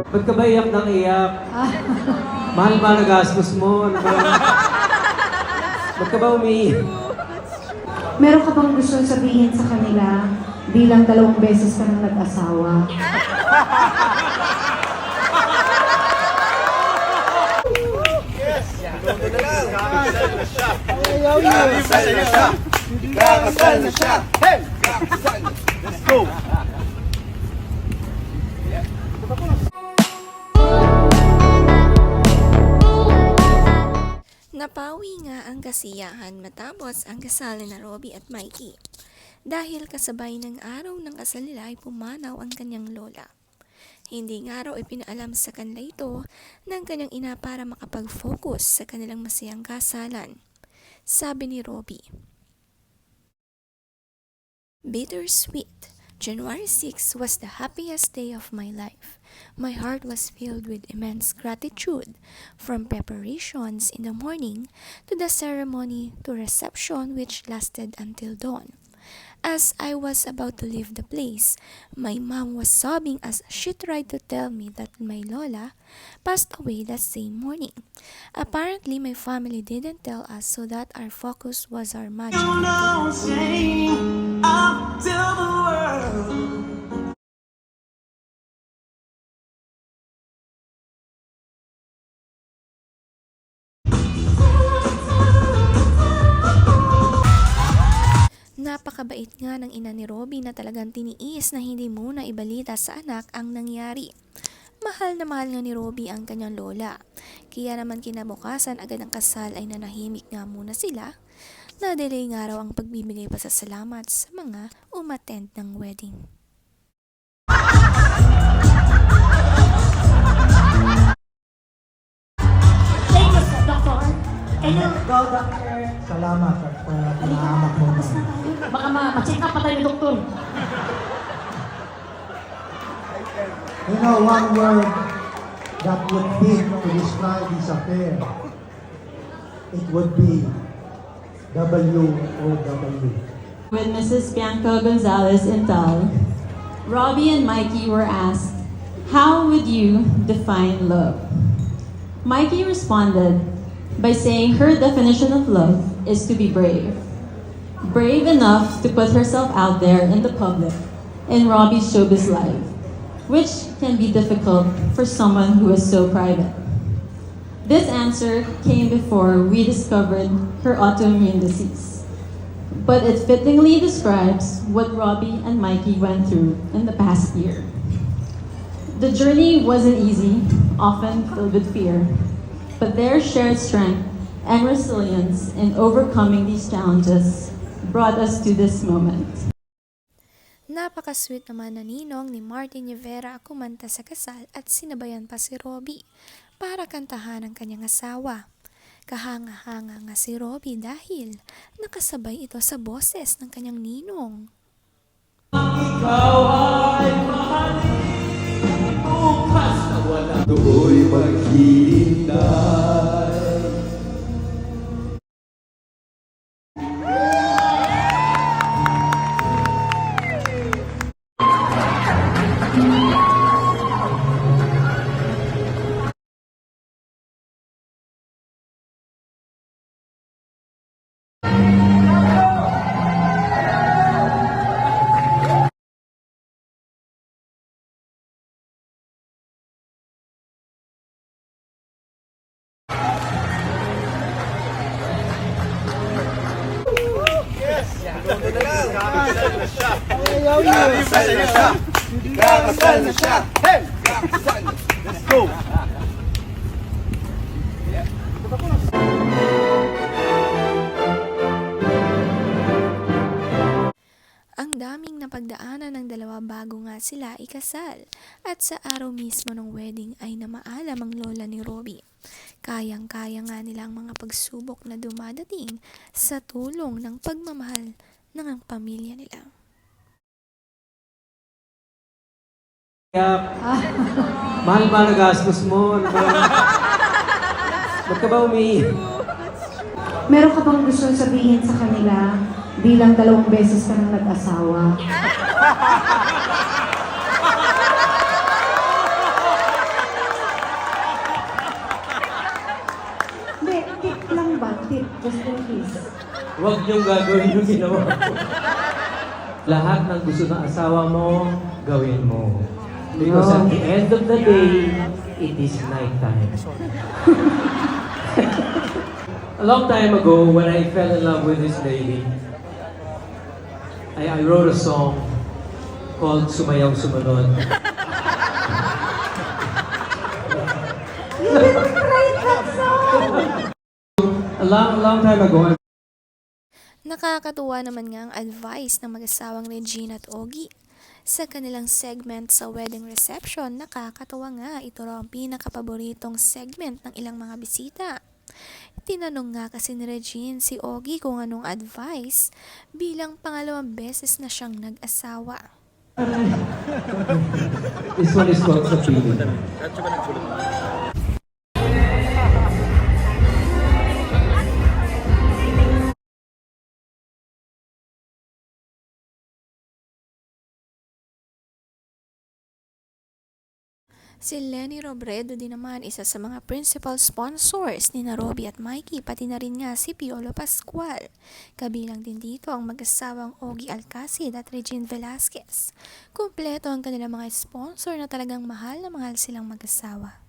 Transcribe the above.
Ba't ka ba iyak ng iyak? Mahal ba nagastos mo? Ano ba? Ba't ka ba umiiyak? Meron ka bang gusto sabihin sa kanila bilang 2 beses ka nang nag-asawa? Kakasal na siya! Hey! Let's go! Napawi nga ang kasiyahan matapos ang kasal na Robbie at Mikey. Dahil kasabay ng araw ng kasal nila ay pumanaw ang kanyang lola. Hindi nga raw ipinaalam sa kanila ito ng kanyang ina para makapag-focus sa kanilang masayang kasalan. Sabi ni Robbie, "Bittersweet. January 6 was the happiest day of my life. My heart was filled with immense gratitude, from preparations in the morning to the ceremony to reception which lasted until dawn. As I was about to leave the place, my mom was sobbing as she tried to tell me that my lola passed away that same morning. Apparently, my family didn't tell us, so that our focus was our magic." Napakabait nga ng ina ni Robbie na talagang tiniis na hindi muna ibalita sa anak ang nangyari. Mahal na mahal nga ni Robbie ang kanyang lola. Kaya naman kinabukasan agad ng kasal ay nanahimik nga muna sila. Na-delay nga raw ang pagbibigay pasasalamat sa mga umattend ng wedding. Thank you, Doctor. Can you go, Doctor? Salamat at pinahamak mo na. Baka ma-check up pa tayo ni Doktor. You know, one word that would fit to describe this affair, it would be W-O-W. With Mrs. Bianca Gonzalez Intal, Robbie and Mikey were asked, "How would you define love?" Mikey responded by saying her definition of love is to be brave. Brave enough to put herself out there in the public in Robbie's showbiz life, which can be difficult for someone who is so private. This answer came before we discovered her autoimmune disease, but it fittingly describes what Robbie and Mikey went through in the past year. The journey wasn't easy, often filled with fear, but their shared strength and resilience in overcoming these challenges brought us to this moment. Napaka-sweet naman na ninong ni Martin Rivera kumanta sa kasal at sinabayan pa si Robbie para kantahan ang kanyang asawa. Kahanga-hanga nga si Robbie dahil nakasabay ito sa boses ng kanyang ninong. Ikaw ay mahalin, bukas na wala do'y maghihintay. Kakasal na siya! Kakasal na siya! Kakasal na siya! Hey! Kakasal! Let's go! Ang daming napagdaanan ng dalawa bago nga sila ikasal at sa araw mismo ng wedding ay namaalam ang lola ni Robbie. Kayang-kaya nga nila ang mga pagsubok na dumadating sa tulong ng pagmamahal ng pamilya nila. Mahal ba nagastos mo? Ano ba? Ba't ka ba umiiyak? Meron ka bang gusto sabihin sa kanila bilang 2 beses ka nang nag-asawa? Huwag niyong gagawin yung ginawa ko. Lahat ng gusto ng asawa mo, gawin mo. Because at the end of the day, it is night time. A long time ago, when I fell in love with this lady, I wrote a song called Sumayaw Sumunod. A long time ago, Nakakatuwa naman nga ang advice ng mag-asawang Regina at Ogie. Sa kanilang segment sa wedding reception, nakakatuwa nga ito raw ang pinakapaboritong segment ng ilang mga bisita. Tinanong nga kasi ni Regine si Ogie kung anong advice bilang pangalawang beses na siyang nag-asawa. this one is called Sa Piling. Si Lenny Robredo din naman isa sa mga principal sponsors ni Robbie at Mikey, pati na rin nga si Piolo Pascual. Kabilang din dito ang mag-asawang Ogie Alcacid at Regine Velasquez. Kumpleto ang kanilang mga sponsor na talagang mahal na mahal silang mag-asawa.